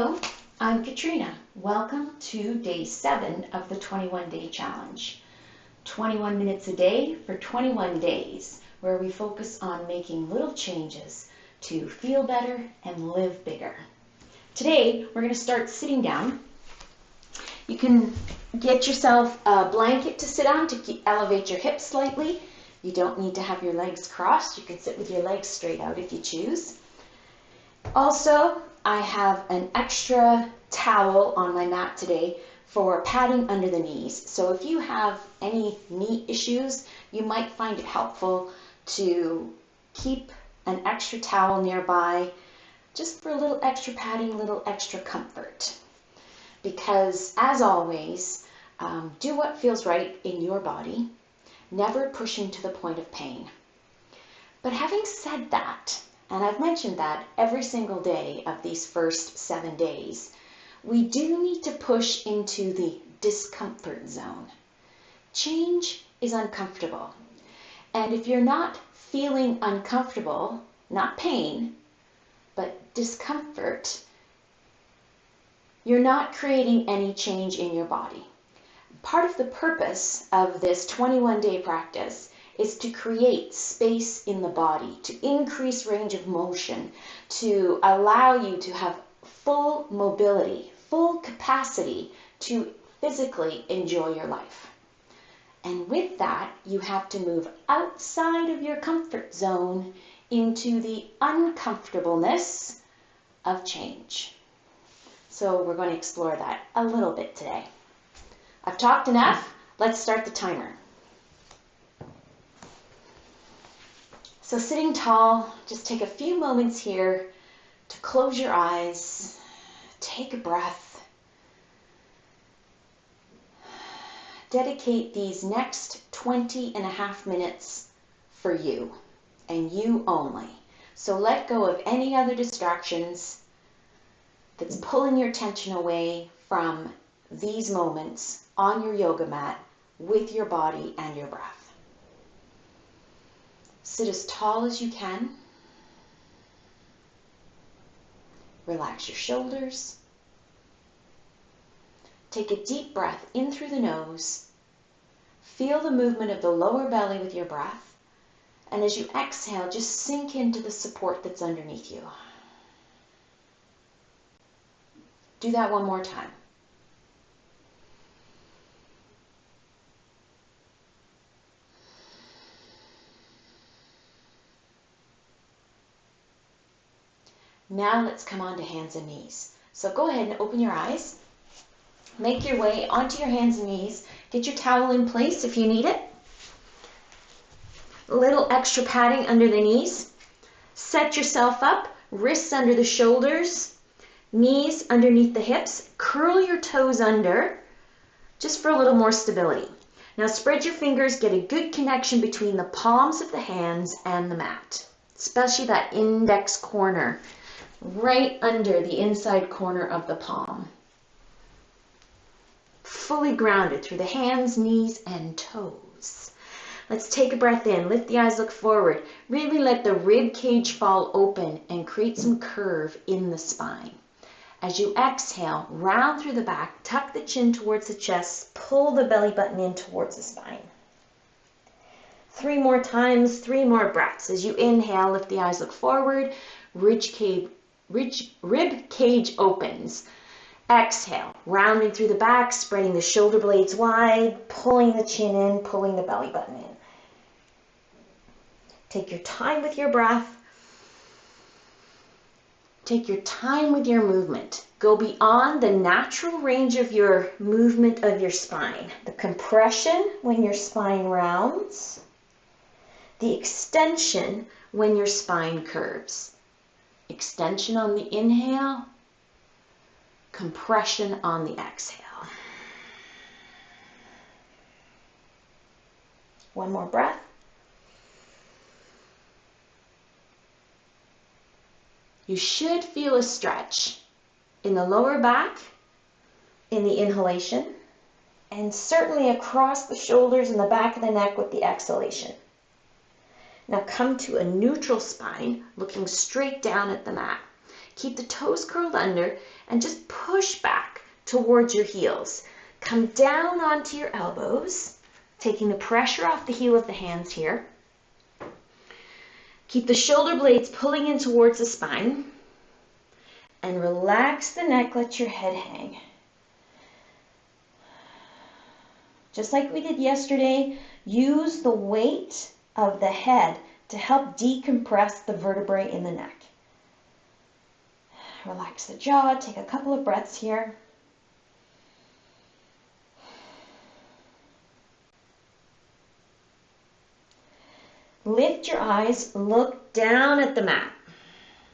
Hello, I'm Katrina. Welcome to day 7 of the 21-day challenge. 21 minutes a day for 21 days, where we focus on making little changes to feel better and live bigger. Today, we're going to start sitting down. You can get yourself a blanket to sit on to elevate your hips slightly. You don't need to have your legs crossed. You can sit with your legs straight out if you choose. Also, I have an extra towel on my mat today for padding under the knees. So if you have any knee issues, you might find it helpful to keep an extra towel nearby just for a little extra padding, a little extra comfort. Because as always, do what feels right in your body, never pushing to the point of pain. But having said that, and I've mentioned that every single day of these first 7 days, we do need to push into the discomfort zone. Change is uncomfortable. And if you're not feeling uncomfortable, not pain, but discomfort, you're not creating any change in your body. Part of the purpose of this 21-day practice is to create space in the body, to increase range of motion, to allow you to have full mobility, full capacity to physically enjoy your life. And with that, you have to move outside of your comfort zone into the uncomfortableness of change. So we're going to explore that a little bit today. I've talked enough. Let's start the timer. So sitting tall, just take a few moments here to close your eyes, take a breath, dedicate these next 20.5 minutes for you and you only. So let go of any other distractions that's pulling your attention away from these moments on your yoga mat with your body and your breath. Sit as tall as you can. Relax your shoulders. Take a deep breath in through the nose. Feel the movement of the lower belly with your breath. And as you exhale, just sink into the support that's underneath you. Do that one more time. Now let's come on to hands and knees. So go ahead and open your eyes. Make your way onto your hands and knees. Get your towel in place if you need it. A little extra padding under the knees. Set yourself up, wrists under the shoulders, knees underneath the hips. Curl your toes under just for a little more stability. Now spread your fingers, get a good connection between the palms of the hands and the mat, especially that index corner, right under the inside corner of the palm. Fully grounded through the hands, knees, and toes. Let's take a breath in. Lift the eyes, look forward. Really let the rib cage fall open and create some curve in the spine. As you exhale, round through the back, tuck the chin towards the chest, pull the belly button in towards the spine. 3 more times, 3 more breaths. As you inhale, lift the eyes, look forward. Rib cage opens. Exhale, rounding through the back, spreading the shoulder blades wide, pulling the chin in, pulling the belly button in. Take your time with your breath. Take your time with your movement. Go beyond the natural range of your movement of your spine. The compression when your spine rounds. The extension when your spine curves. Extension on the inhale, compression on the exhale. One more breath. You should feel a stretch in the lower back, in the inhalation, and certainly across the shoulders and the back of the neck with the exhalation. Now come to a neutral spine, looking straight down at the mat. Keep the toes curled under and just push back towards your heels. Come down onto your elbows, taking the pressure off the heel of the hands here. Keep the shoulder blades pulling in towards the spine. And relax the neck, let your head hang. Just like we did yesterday, use the weight of the head to help decompress the vertebrae in the neck. Relax the jaw, take a couple of breaths here. Lift your eyes, look down at the mat.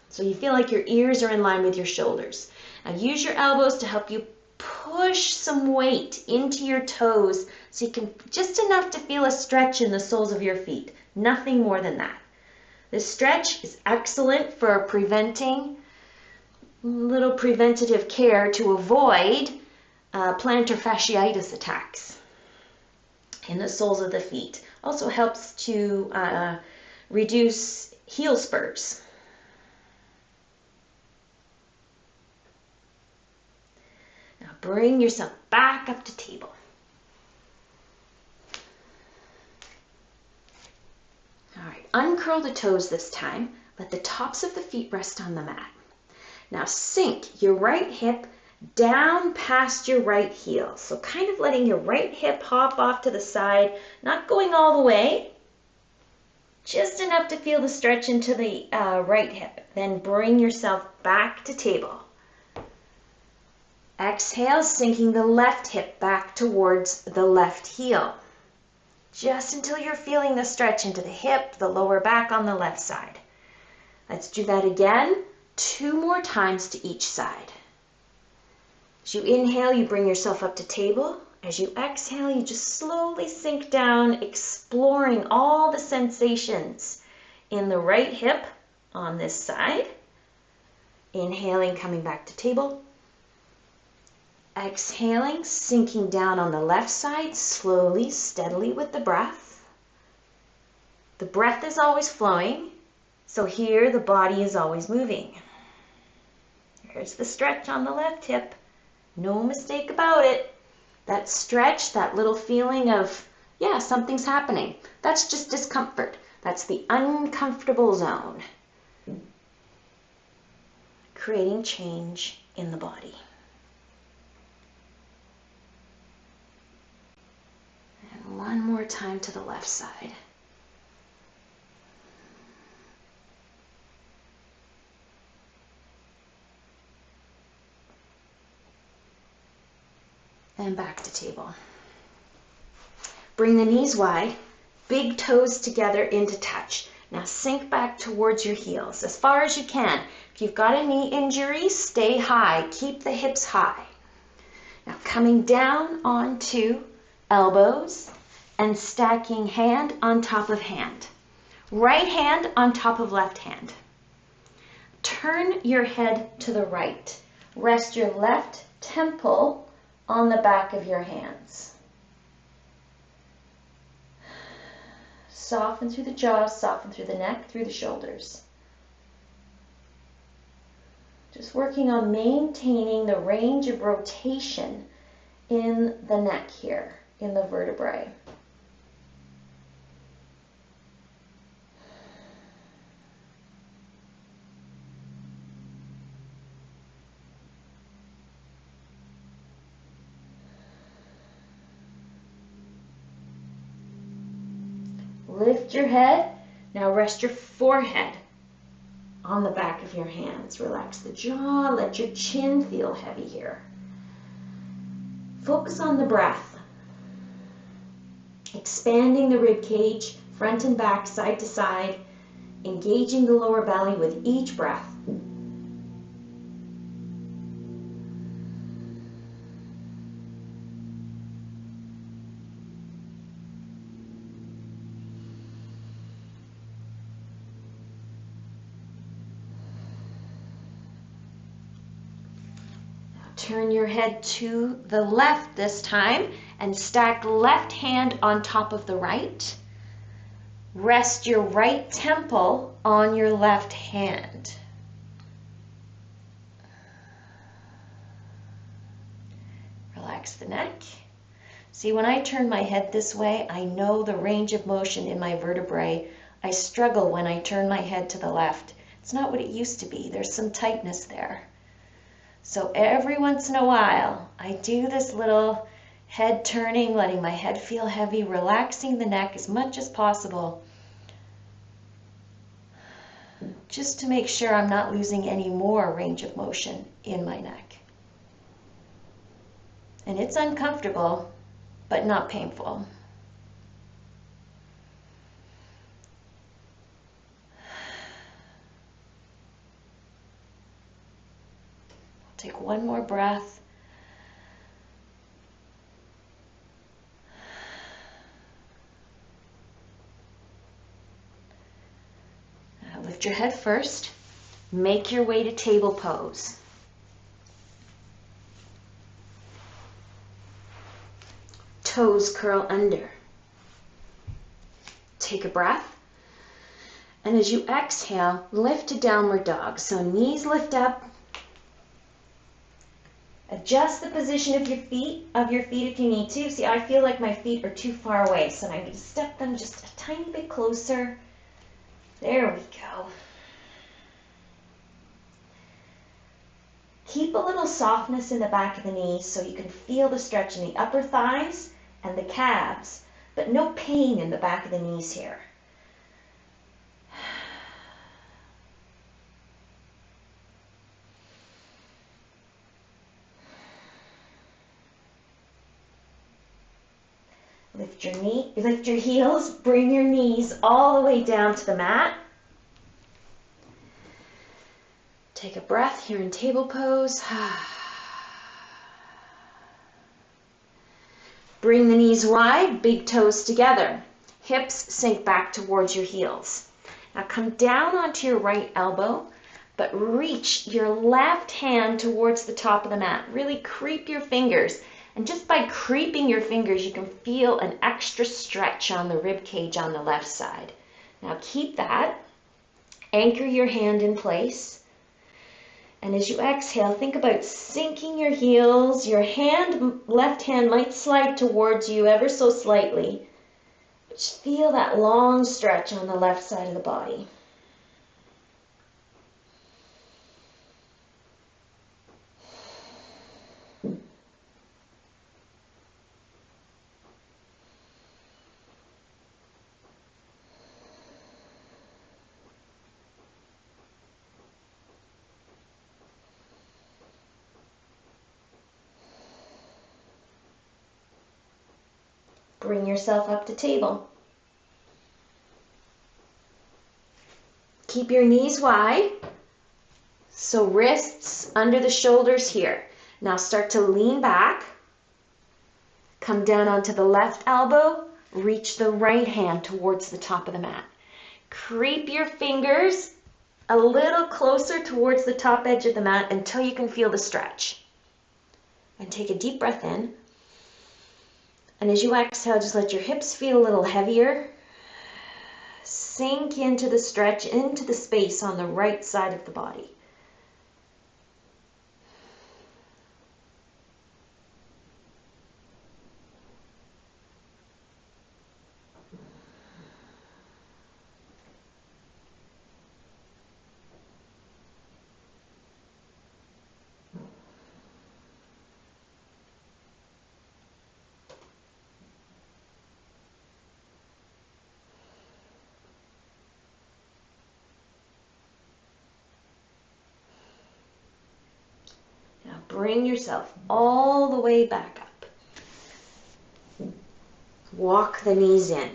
So you feel like your ears are in line with your shoulders. Now use your elbows to help you push some weight into your toes so you can, just enough to feel a stretch in the soles of your feet. Nothing more than that. This stretch is excellent for preventing little preventative care to avoid plantar fasciitis attacks in the soles of the feet. Also helps to reduce heel spurs. Now bring yourself back up to table. All right, uncurl the toes this time. Let the tops of the feet rest on the mat. Now sink your right hip down past your right heel. So kind of letting your right hip hop off to the side, not going all the way, just enough to feel the stretch into the right hip. Then bring yourself back to table. Exhale, sinking the left hip back towards the left heel. Just until you're feeling the stretch into the hip, the lower back on the left side. Let's do that again, 2 more times to each side. As you inhale, you bring yourself up to table. As you exhale, you just slowly sink down, exploring all the sensations in the right hip on this side. Inhaling, coming back to table. Exhaling, sinking down on the left side, slowly, steadily with the breath. The breath is always flowing, so here the body is always moving. Here's the stretch on the left hip. No mistake about it. That stretch, that little feeling of, yeah, something's happening. That's just discomfort. That's the uncomfortable zone. Creating change in the body. And one more time to the left side. And back to table. Bring the knees wide, big toes together into touch. Now sink back towards your heels as far as you can. If you've got a knee injury, stay high. Keep the hips high. Now coming down onto elbows and stacking hand on top of hand. Right hand on top of left hand. Turn your head to the right. Rest your left temple on the back of your hands. Soften through the jaw, soften through the neck, through the shoulders. Just working on maintaining the range of rotation in the neck here, in the vertebrae. Lift your head. Now rest your forehead on the back of your hands. Relax the jaw. Let your chin feel heavy here. Focus on the breath. Expanding the rib cage, front and back, side to side. Engaging the lower belly with each breath. Turn your head to the left this time and stack left hand on top of the right. Rest your right temple on your left hand. relax the neck. See, when I turn my head this way, I know the range of motion in my vertebrae. I struggle when I turn my head to the left. It's not what it used to be. There's some tightness there. So every once in a while, I do this little head turning, letting my head feel heavy, relaxing the neck as much as possible, just to make sure I'm not losing any more range of motion in my neck. And it's uncomfortable, but not painful. Take one more breath. Now lift your head first. Make your way to table pose. Toes curl under. Take a breath. And as you exhale, lift to downward dog. So knees lift up. Adjust the position of your feet if you need to. See, I feel like my feet are too far away, so I'm going to step them just a tiny bit closer. There we go. Keep a little softness in the back of the knees so you can feel the stretch in the upper thighs and the calves, but no pain in the back of the knees here. Lift your heels, bring your knees all the way down to the mat. Take a breath here in table pose. Bring the knees wide, big toes together. Hips sink back towards your heels. Now come down onto your right elbow, but reach your left hand towards the top of the mat. Really creep your fingers. And just by creeping your fingers, you can feel an extra stretch on the rib cage on the left side. Now keep that. Anchor your hand in place. And as you exhale, think about sinking your heels. Your left hand might slide towards you ever so slightly. But just feel that long stretch on the left side of the body. Bring yourself up to table. Keep your knees wide, so wrists under the shoulders here. Now start to lean back. Come down onto the left elbow, reach the right hand towards the top of the mat. Creep your fingers a little closer towards the top edge of the mat until you can feel the stretch. And take a deep breath in. And as you exhale, just let your hips feel a little heavier. Sink into the stretch, into the space on the right side of the body. Bring yourself all the way back up. Walk the knees in.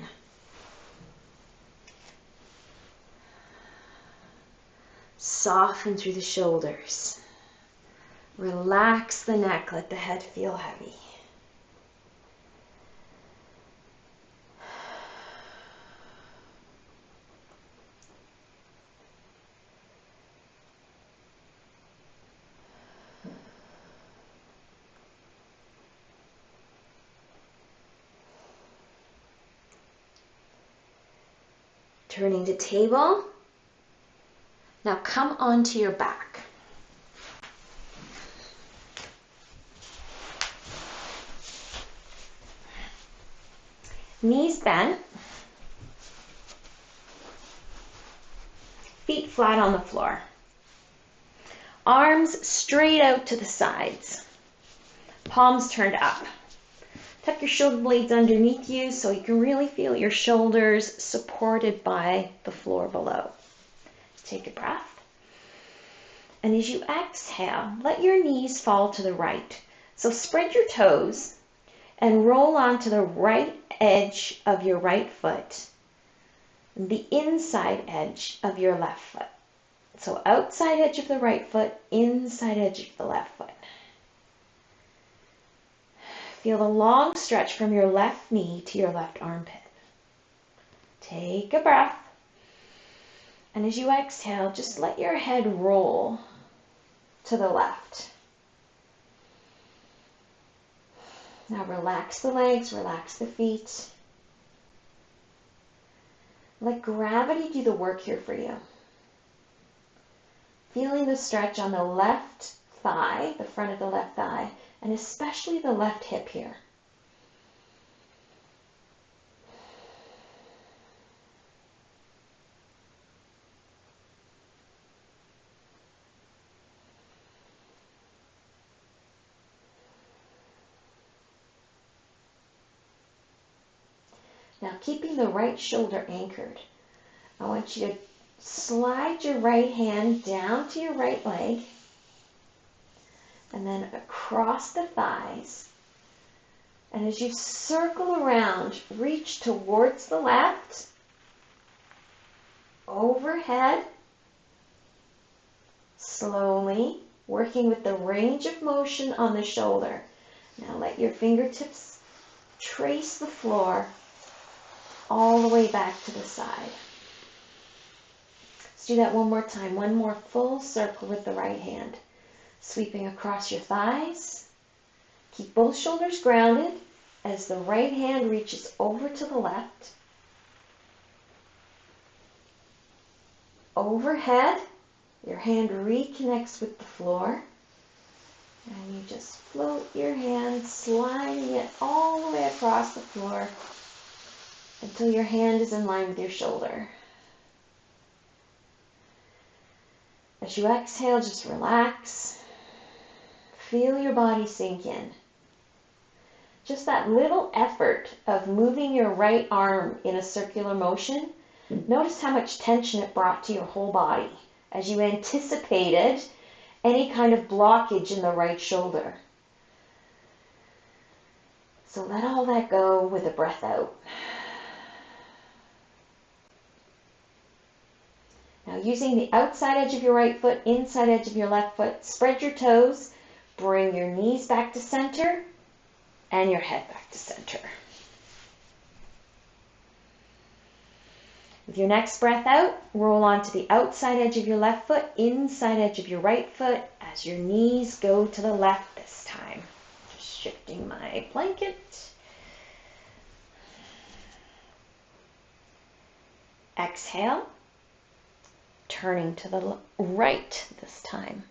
Soften through the shoulders. Relax the neck, let the head feel heavy. Turning to table. Now come onto your back. Knees bent. Feet flat on the floor. Arms straight out to the sides. Palms turned up. Tuck your shoulder blades underneath you so you can really feel your shoulders supported by the floor below. Take a breath. And as you exhale, let your knees fall to the right. So spread your toes and roll onto the right edge of your right foot, the inside edge of your left foot. So outside edge of the right foot, inside edge of the left foot. Feel the long stretch from your left knee to your left armpit. Take a breath. And as you exhale, just let your head roll to the left. Now relax the legs, relax the feet. Let gravity do the work here for you. Feeling the stretch on the left thigh, the front of the left thigh, and especially the left hip here. Now, keeping the right shoulder anchored, I want you to slide your right hand down to your right leg and then across the thighs. And as you circle around, reach towards the left, overhead, slowly, working with the range of motion on the shoulder. Now let your fingertips trace the floor all the way back to the side. Let's do that one more time. One more full circle with the right hand. Sweeping across your thighs. Keep both shoulders grounded as the right hand reaches over to the left. Overhead, your hand reconnects with the floor. And you just float your hand, sliding it all the way across the floor until your hand is in line with your shoulder. As you exhale, just relax. Feel your body sink in. Just that little effort of moving your right arm in a circular motion, notice how much tension it brought to your whole body as you anticipated any kind of blockage in the right shoulder. So let all that go with a breath out. Now using the outside edge of your right foot, inside edge of your left foot, spread your toes, bring your knees back to center and your head back to center. With your next breath out, roll onto the outside edge of your left foot, inside edge of your right foot as your knees go to the left this time. Just shifting my blanket. Exhale, turning to the right this time.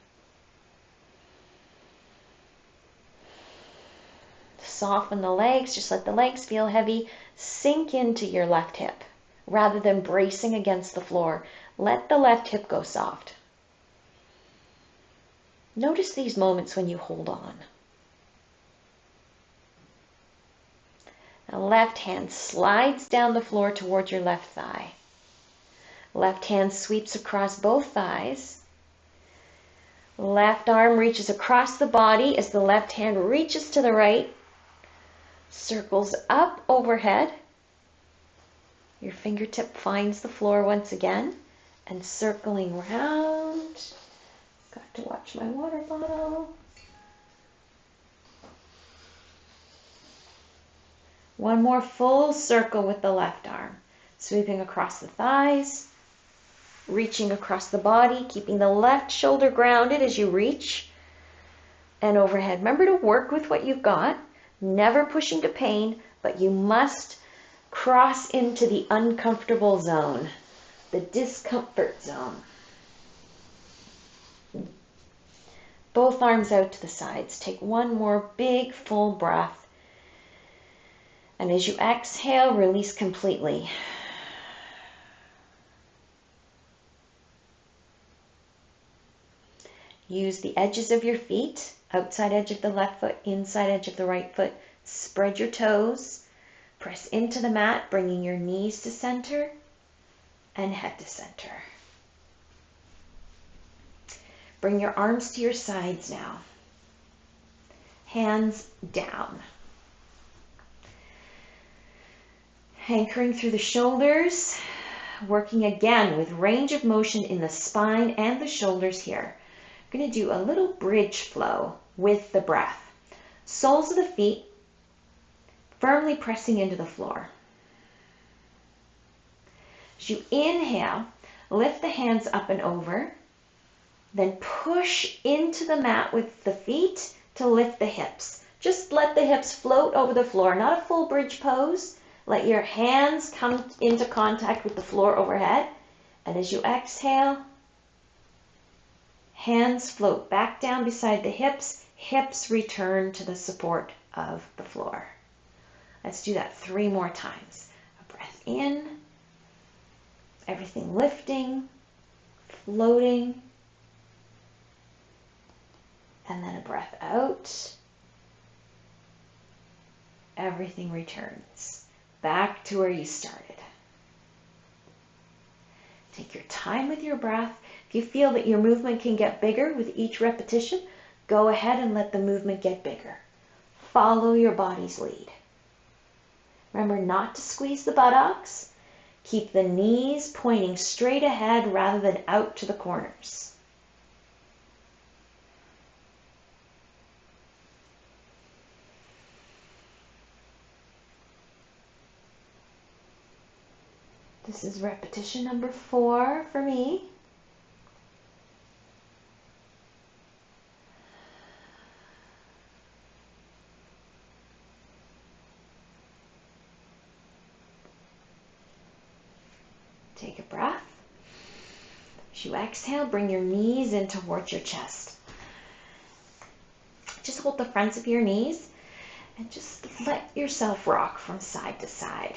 Soften the legs, just let the legs feel heavy. Sink into your left hip. Rather than bracing against the floor, let the left hip go soft. Notice these moments when you hold on. Now left hand slides down the floor towards your left thigh. Left hand sweeps across both thighs. Left arm reaches across the body as the left hand reaches to the right. Circles up overhead. Your fingertip finds the floor once again and circling round. Got to watch my water bottle. One more full circle with the left arm. Sweeping across the thighs, reaching across the body, keeping the left shoulder grounded as you reach and overhead. Remember to work with what you've got, never pushing to pain, but you must cross into the uncomfortable zone, the discomfort zone. Both arms out to the sides. Take one more big full breath. And as you exhale, release completely. Use the edges of your feet, outside edge of the left foot, inside edge of the right foot. Spread your toes. Press into the mat, bringing your knees to center and head to center. Bring your arms to your sides now. Hands down. Anchoring through the shoulders, working again with range of motion in the spine and the shoulders here. I'm going to do a little bridge flow with the breath. Soles of the feet firmly pressing into the floor. As you inhale, lift the hands up and over, then push into the mat with the feet to lift the hips. Just let the hips float over the floor, not a full bridge pose. Let your hands come into contact with the floor overhead. And as you exhale, hands float back down beside the hips. Hips return to the support of the floor. Let's do that 3 more times. A breath in, everything lifting, floating, and then a breath out. Everything returns back to where you started. Take your time with your breath. If you feel that your movement can get bigger with each repetition, go ahead and let the movement get bigger. Follow your body's lead. Remember not to squeeze the buttocks. Keep the knees pointing straight ahead rather than out to the corners. This is repetition number 4 for me. Take a breath. As you exhale, bring your knees in towards your chest. Just hold the fronts of your knees and just let yourself rock from side to side.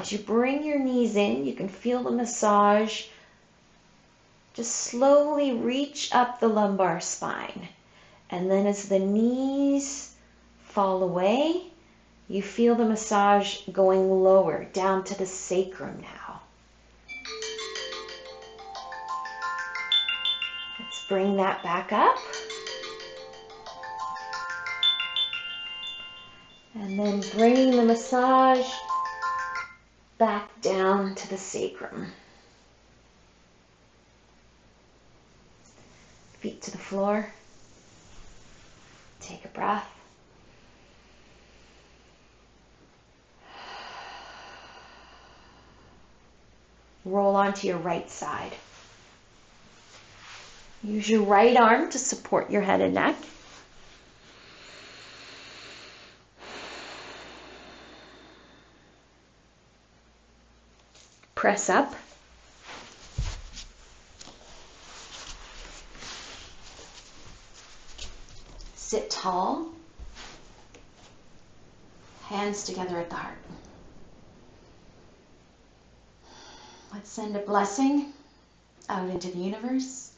As you bring your knees in, you can feel the massage. Just slowly reach up the lumbar spine. And then as the knees fall away, you feel the massage going lower, down to the sacrum now. Let's bring that back up. And then bringing the massage back down to the sacrum. Feet to the floor. Take a breath. Roll onto your right side. Use your right arm to support your head and neck. Press up. Sit tall. Hands together at the heart. Let's send a blessing out into the universe.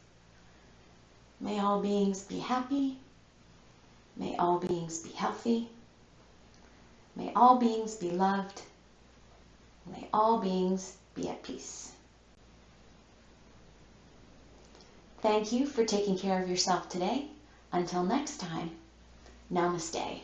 May all beings be happy. May all beings be healthy. May all beings be loved. May all beings be at peace. Thank you for taking care of yourself today. Until next time, namaste.